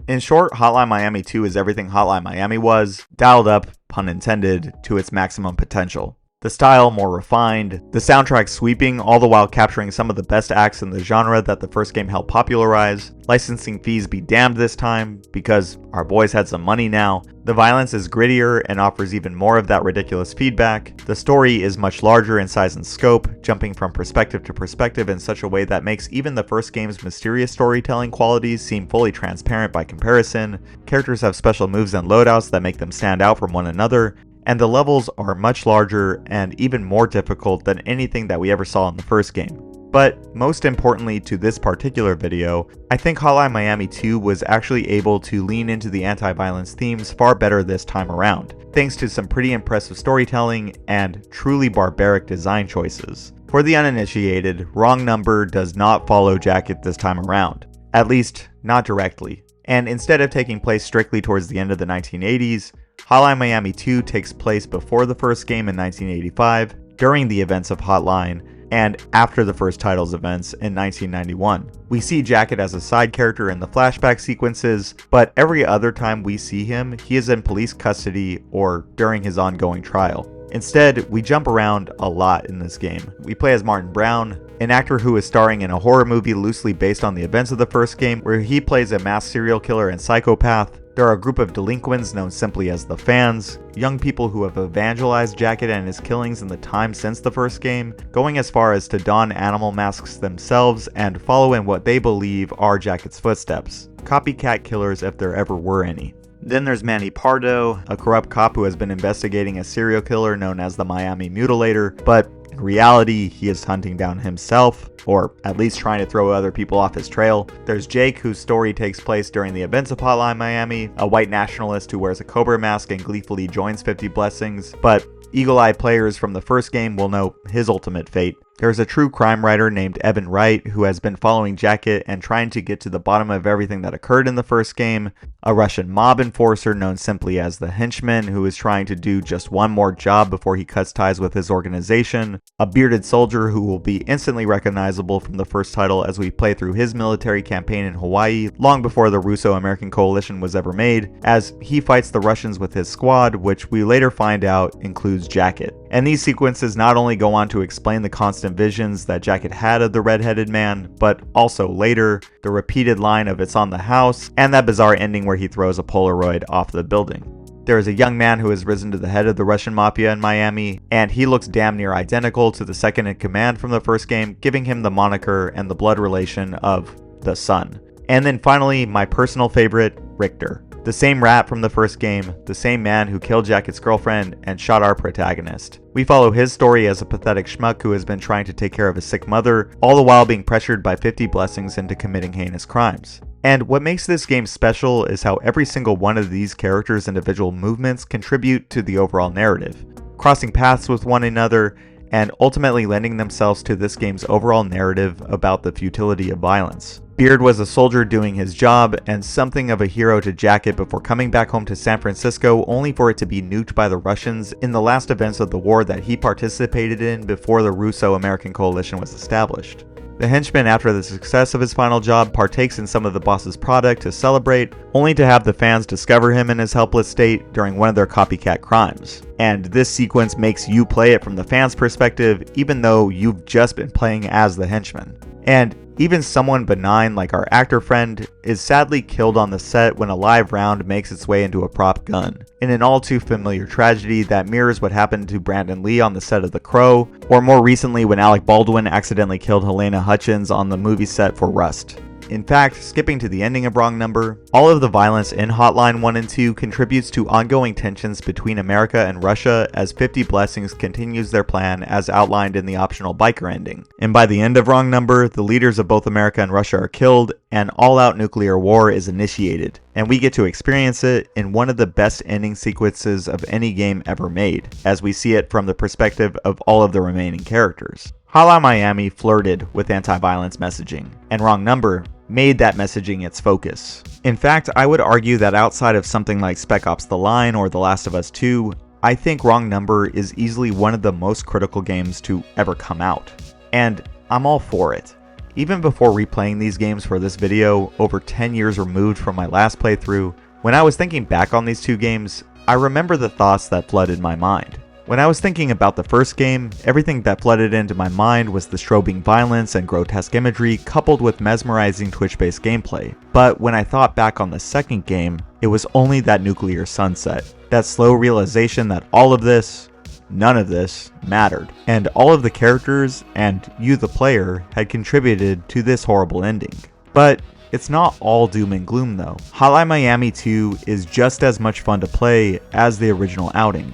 In short, Hotline Miami 2 is everything Hotline Miami was, dialed up, pun intended, to its maximum potential. The style more refined, the soundtrack sweeping, all the while capturing some of the best acts in the genre that the first game helped popularize. Licensing fees be damned this time, because our boys had some money now. The violence is grittier and offers even more of that ridiculous feedback. The story is much larger in size and scope, jumping from perspective to perspective in such a way that makes even the first game's mysterious storytelling qualities seem fully transparent by comparison. Characters have special moves and loadouts that make them stand out from one another, and the levels are much larger and even more difficult than anything that we ever saw in the first game. But most importantly to this particular video, I think Hotline Miami 2 was actually able to lean into the anti-violence themes far better this time around, thanks to some pretty impressive storytelling and truly barbaric design choices. For the uninitiated, Wrong Number does not follow Jacket this time around, at least not directly, and instead of taking place strictly towards the end of the 1980s, Hotline Miami 2 takes place before the first game in 1985, during the events of Hotline, and after the first title's events in 1991. We see Jacket as a side character in the flashback sequences, but every other time we see him, he is in police custody or during his ongoing trial. Instead, we jump around a lot in this game. We play as Martin Brown, an actor who is starring in a horror movie loosely based on the events of the first game, where he plays a mass serial killer and psychopath. There are a group of delinquents known simply as the Fans, young people who have evangelized Jacket and his killings in the time since the first game, going as far as to don animal masks themselves and follow in what they believe are Jacket's footsteps. Copycat killers if there ever were any. Then there's Manny Pardo, a corrupt cop who has been investigating a serial killer known as the Miami Mutilator, but in reality, he is hunting down himself, or at least trying to throw other people off his trail. There's Jake, whose story takes place during the events of Hotline Miami, a white nationalist who wears a cobra mask and gleefully joins 50 Blessings, but eagle-eyed players from the first game will know his ultimate fate. There's a true crime writer named Evan Wright who has been following Jacket and trying to get to the bottom of everything that occurred in the first game, a Russian mob enforcer known simply as the Henchman who is trying to do just one more job before he cuts ties with his organization, a bearded soldier who will be instantly recognizable from the first title as we play through his military campaign in Hawaii long before the Russo-American coalition was ever made, as he fights the Russians with his squad, which we later find out includes Jacket. And these sequences not only go on to explain the constant visions that Jacket had of the red-headed man, but also later, the repeated line of "it's on the house," and that bizarre ending where he throws a Polaroid off the building. There is a young man who has risen to the head of the Russian mafia in Miami, and he looks damn near identical to the second in command from the first game, giving him the moniker and the blood relation of the Son. And then finally, my personal favorite, Richter. The same rat from the first game, the same man who killed Jacket's girlfriend and shot our protagonist. We follow his story as a pathetic schmuck who has been trying to take care of his sick mother, all the while being pressured by 50 Blessings into committing heinous crimes. And what makes this game special is how every single one of these characters' individual movements contribute to the overall narrative, crossing paths with one another, and ultimately lending themselves to this game's overall narrative about the futility of violence. Beard was a soldier doing his job and something of a hero to Jacket before coming back home to San Francisco only for it to be nuked by the Russians in the last events of the war that he participated in before the Russo-American coalition was established. The henchman, after the success of his final job, partakes in some of the boss's product to celebrate, only to have the Fans discover him in his helpless state during one of their copycat crimes. And this sequence makes you play it from the Fans' perspective, even though you've just been playing as the henchman. And even someone benign like our actor friend is sadly killed on the set when a live round makes its way into a prop gun, in an all too familiar tragedy that mirrors what happened to Brandon Lee on the set of The Crow, or more recently when Alec Baldwin accidentally killed Helena Hutchins on the movie set for Rust. In fact, skipping to the ending of Wrong Number, all of the violence in Hotline 1 and 2 contributes to ongoing tensions between America and Russia as 50 Blessings continues their plan as outlined in the optional biker ending. And by the end of Wrong Number, the leaders of both America and Russia are killed, and all-out nuclear war is initiated. And we get to experience it in one of the best ending sequences of any game ever made, as we see it from the perspective of all of the remaining characters. Hotline Miami flirted with anti-violence messaging, and Wrong Number made that messaging its focus. In fact, I would argue that outside of something like Spec Ops: The Line or The Last of Us 2, I think Wrong Number is easily one of the most critical games to ever come out. And I'm all for it. Even before replaying these games for this video, over 10 years removed from my last playthrough, when I was thinking back on these two games, I remember the thoughts that flooded my mind. When I was thinking about the first game, everything that flooded into my mind was the strobing violence and grotesque imagery coupled with mesmerizing Twitch-based gameplay. But when I thought back on the second game, it was only that nuclear sunset. That slow realization that all of this, none of this, mattered. And all of the characters, and you the player, had contributed to this horrible ending. But it's not all doom and gloom though. Hotline Miami 2 is just as much fun to play as the original outing.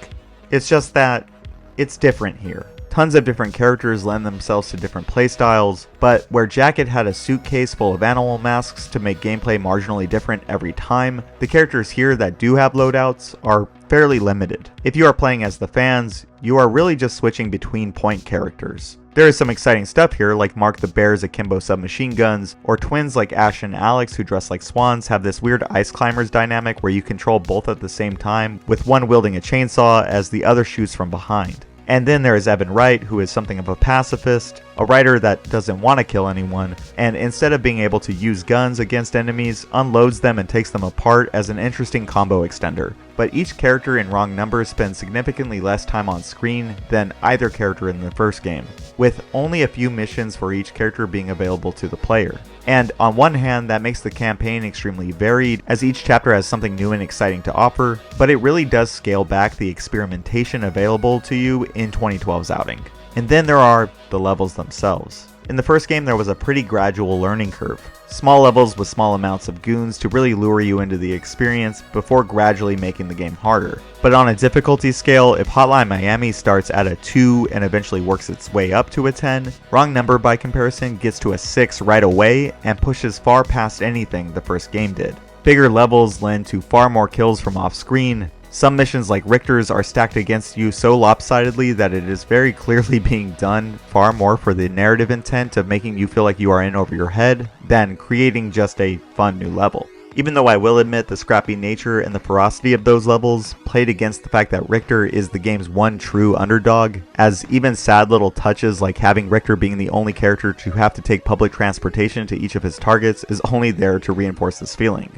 It's just that it's different here. Tons of different characters lend themselves to different playstyles, but where Jacket had a suitcase full of animal masks to make gameplay marginally different every time, the characters here that do have loadouts are fairly limited. If you are playing as the fans, you are really just switching between point characters. There is some exciting stuff here, like Mark the Bear's akimbo submachine guns, or twins like Ash and Alex who dress like swans have this weird ice climbers dynamic where you control both at the same time, with one wielding a chainsaw as the other shoots from behind. And then there is Evan Wright, who is something of a pacifist, a writer that doesn't want to kill anyone, and instead of being able to use guns against enemies, unloads them and takes them apart as an interesting combo extender. But each character in Wrong Number spends significantly less time on screen than either character in the first game, with only a few missions for each character being available to the player. And on one hand, that makes the campaign extremely varied, as each chapter has something new and exciting to offer, but it really does scale back the experimentation available to you in 2012's outing. And then there are the levels themselves. In the first game, there was a pretty gradual learning curve. Small levels with small amounts of goons to really lure you into the experience before gradually making the game harder. But on a difficulty scale, if Hotline Miami starts at a 2 and eventually works its way up to a 10, Wrong Number by comparison gets to a 6 right away and pushes far past anything the first game did. Bigger levels lend to far more kills from off screen. Some missions like Richter's are stacked against you so lopsidedly that it is very clearly being done far more for the narrative intent of making you feel like you are in over your head than creating just a fun new level. Even though I will admit the scrappy nature and the ferocity of those levels played against the fact that Richter is the game's one true underdog, as even sad little touches like having Richter being the only character to have to take public transportation to each of his targets is only there to reinforce this feeling.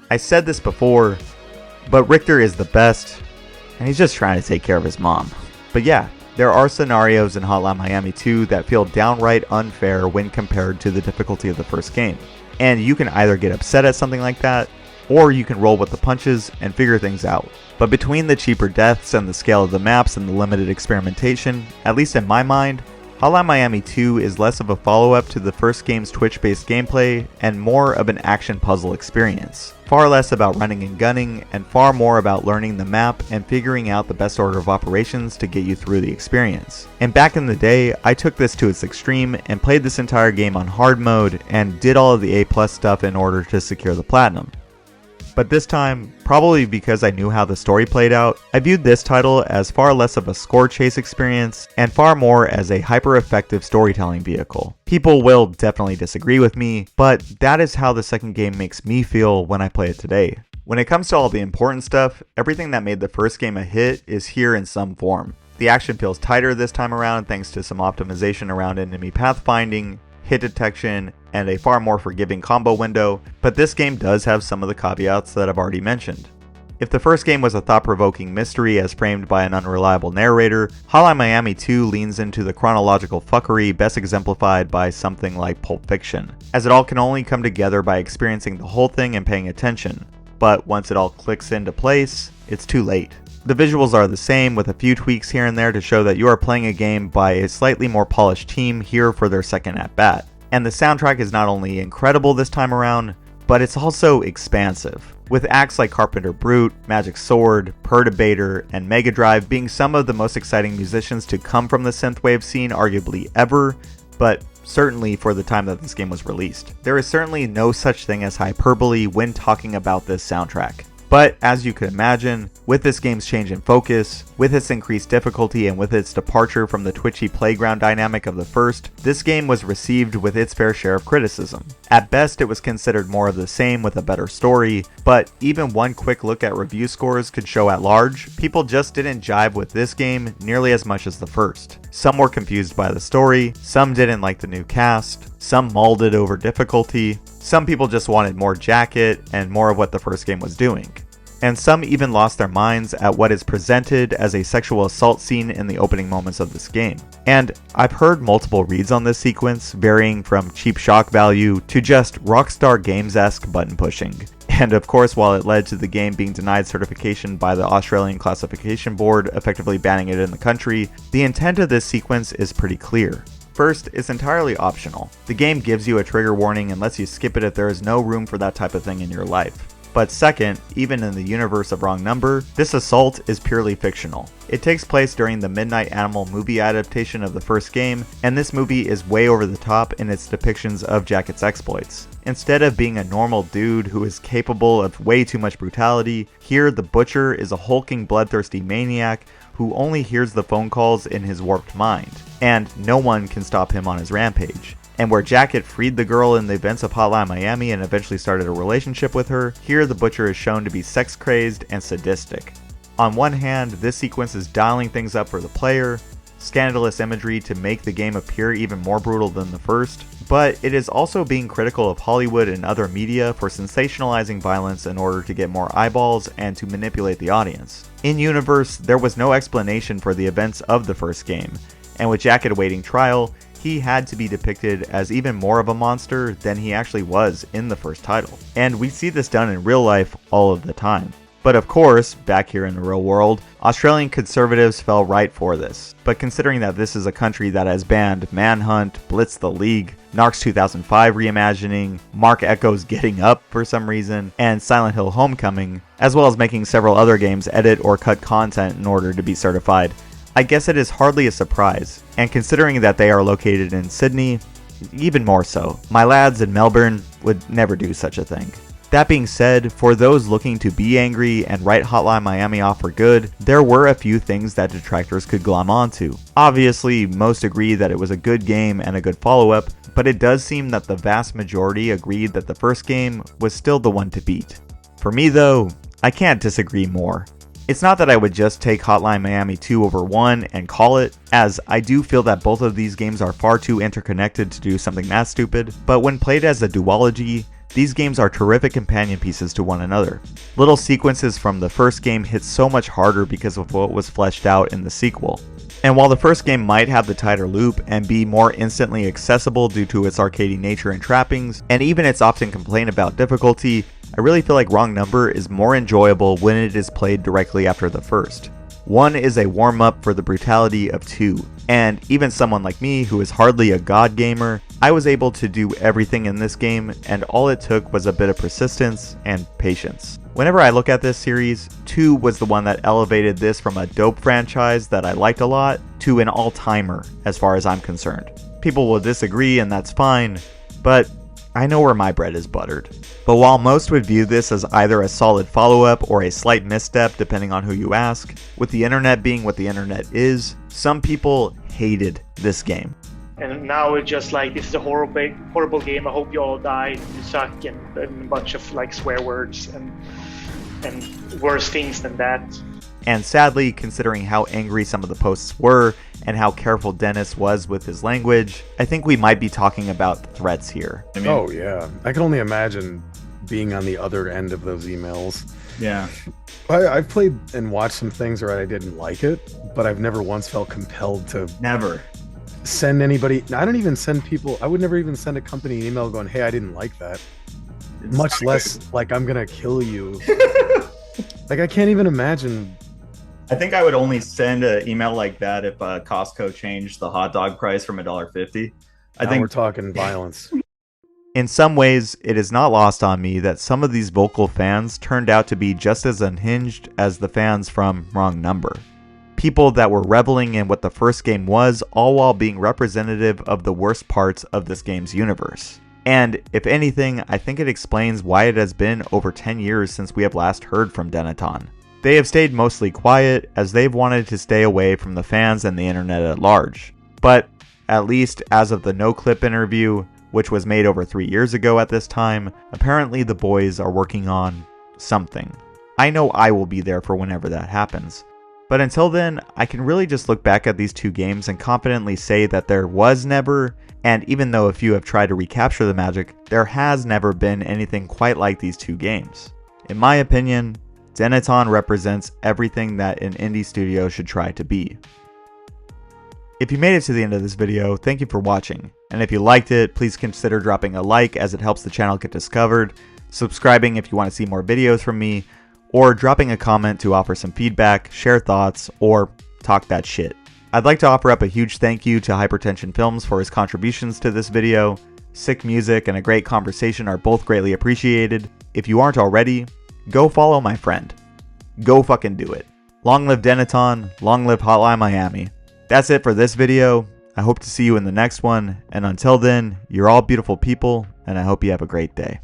I said this before, but Richter is the best, and he's just trying to take care of his mom. But yeah, there are scenarios in Hotline Miami 2 that feel downright unfair when compared to the difficulty of the first game. And you can either get upset at something like that, or you can roll with the punches and figure things out. But between the cheaper deaths and the scale of the maps and the limited experimentation, at least in my mind, Hotline Miami 2 is less of a follow-up to the first game's Twitch-based gameplay and more of an action puzzle experience. Far less about running and gunning, and far more about learning the map and figuring out the best order of operations to get you through the experience. And back in the day, I took this to its extreme and played this entire game on hard mode and did all of the A+ stuff in order to secure the platinum. But this time, probably because I knew how the story played out, I viewed this title as far less of a score chase experience and far more as a hyper-effective storytelling vehicle. People will definitely disagree with me, but that is how the second game makes me feel when I play it today. When it comes to all the important stuff, everything that made the first game a hit is here in some form. The action feels tighter this time around thanks to some optimization around enemy pathfinding, hit detection, and a far more forgiving combo window, but this game does have some of the caveats that I've already mentioned. If the first game was a thought-provoking mystery as framed by an unreliable narrator, Hotline Miami 2 leans into the chronological fuckery best exemplified by something like Pulp Fiction, as it all can only come together by experiencing the whole thing and paying attention, but once it all clicks into place, it's too late. The visuals are the same, with a few tweaks here and there to show that you are playing a game by a slightly more polished team here for their second at-bat. And the soundtrack is not only incredible this time around, but it's also expansive, with acts like Carpenter Brute, Magic Sword, Perturbator, and Mega Drive being some of the most exciting musicians to come from the synthwave scene arguably ever, but certainly for the time that this game was released. There is certainly no such thing as hyperbole when talking about this soundtrack. But as you can imagine, with this game's change in focus, with its increased difficulty, and with its departure from the twitchy playground dynamic of the first, this game was received with its fair share of criticism. At best, it was considered more of the same with a better story, but even one quick look at review scores could show at large, people just didn't jive with this game nearly as much as the first. Some were confused by the story, some didn't like the new cast, some mulled it over difficulty, some people just wanted more Jacket and more of what the first game was doing. And some even lost their minds at what is presented as a sexual assault scene in the opening moments of this game. And I've heard multiple reads on this sequence, varying from cheap shock value to just Rockstar Games-esque button pushing. And of course, while it led to the game being denied certification by the Australian Classification Board, effectively banning it in the country, the intent of this sequence is pretty clear. First, it's entirely optional. The game gives you a trigger warning and lets you skip it if there is no room for that type of thing in your life. But second, even in the universe of Wrong Number, this assault is purely fictional. It takes place during the Midnight Animal movie adaptation of the first game, and this movie is way over the top in its depictions of Jacket's exploits. Instead of being a normal dude who is capable of way too much brutality, here the Butcher is a hulking bloodthirsty maniac who only hears the phone calls in his warped mind, and no one can stop him on his rampage. And where Jacket freed the girl in the events of Hotline Miami and eventually started a relationship with her, here the Butcher is shown to be sex-crazed and sadistic. On one hand, this sequence is dialing things up for the player, scandalous imagery to make the game appear even more brutal than the first, but it is also being critical of Hollywood and other media for sensationalizing violence in order to get more eyeballs and to manipulate the audience. In universe, there was no explanation for the events of the first game, and with Jacket awaiting trial, he had to be depicted as even more of a monster than he actually was in the first title. And we see this done in real life all of the time. But of course, back here in the real world, Australian conservatives fell right for this. But considering that this is a country that has banned Manhunt, Blitz the League, Narcs 2005 reimagining, Mark Echo's Getting Up for some reason, and Silent Hill Homecoming, as well as making several other games edit or cut content in order to be certified, I guess it is hardly a surprise, and considering that they are located in Sydney, even more so. My lads in Melbourne would never do such a thing. That being said, for those looking to be angry and write Hotline Miami off for good, there were a few things that detractors could glom onto. Obviously, most agree that it was a good game and a good follow-up, but it does seem that the vast majority agreed that the first game was still the one to beat. For me though, I can't disagree more. It's not that I would just take Hotline Miami 2 over 1 and call it, as I do feel that both of these games are far too interconnected to do something that stupid, but when played as a duology, these games are terrific companion pieces to one another. Little sequences from the first game hit so much harder because of what was fleshed out in the sequel. And while the first game might have the tighter loop and be more instantly accessible due to its arcadey nature and trappings, and even its often complaint about difficulty, I really feel like Wrong Number is more enjoyable when it is played directly after the first. 1 is a warm-up for the brutality of 2, and even someone like me who is hardly a god gamer, I was able to do everything in this game, and all it took was a bit of persistence and patience. Whenever I look at this series, 2 was the one that elevated this from a dope franchise that I liked a lot to an all-timer as far as I'm concerned. People will disagree and that's fine, but I know where my bread is buttered. But while most would view this as either a solid follow-up or a slight misstep depending on who you ask, with the internet being what the internet is, some people hated this game. And now it's just like, this is a horrible game, I hope you all die, you suck, and a bunch of like swear words and worse things than that. And sadly, considering how angry some of the posts were and how careful Dennis was with his language, I think we might be talking about threats here. Oh yeah, I can only imagine being on the other end of those emails. Yeah. I've played and watched some things where I didn't like it, but I've never once felt compelled to send anybody. I don't even send people. I would never even send a company an email going, "Hey, I didn't like that." Much less like I'm gonna kill you. Like I can't even imagine. I think I would only send an email like that if Costco changed the hot dog price from $1.50. I think we're talking violence. In some ways, it is not lost on me that some of these vocal fans turned out to be just as unhinged as the fans from Wrong Number. People that were reveling in what the first game was, all while being representative of the worst parts of this game's universe. And if anything, I think it explains why it has been over 10 years since we have last heard from Denaton. They have stayed mostly quiet, as they've wanted to stay away from the fans and the internet at large. But, at least as of the no-clip interview, which was made over 3 years ago at this time, apparently the boys are working on something. I know I will be there for whenever that happens. But until then, I can really just look back at these two games and confidently say that there was never, And even though a few have tried to recapture the magic, there has never been anything quite like these two games. In my opinion, Dennaton represents everything that an indie studio should try to be. If you made it to the end of this video, thank you for watching. And if you liked it, please consider dropping a like as it helps the channel get discovered, subscribing if you want to see more videos from me, or dropping a comment to offer some feedback, share thoughts, or talk that shit. I'd like to offer up a huge thank you to Hypertension Films for his contributions to this video. Sick music and a great conversation are both greatly appreciated. If you aren't already, go follow my friend. Go fucking do it. Long live Dennaton, long live Hotline Miami. That's it for this video. I hope to see you in the next one, and until then, you're all beautiful people, and I hope you have a great day.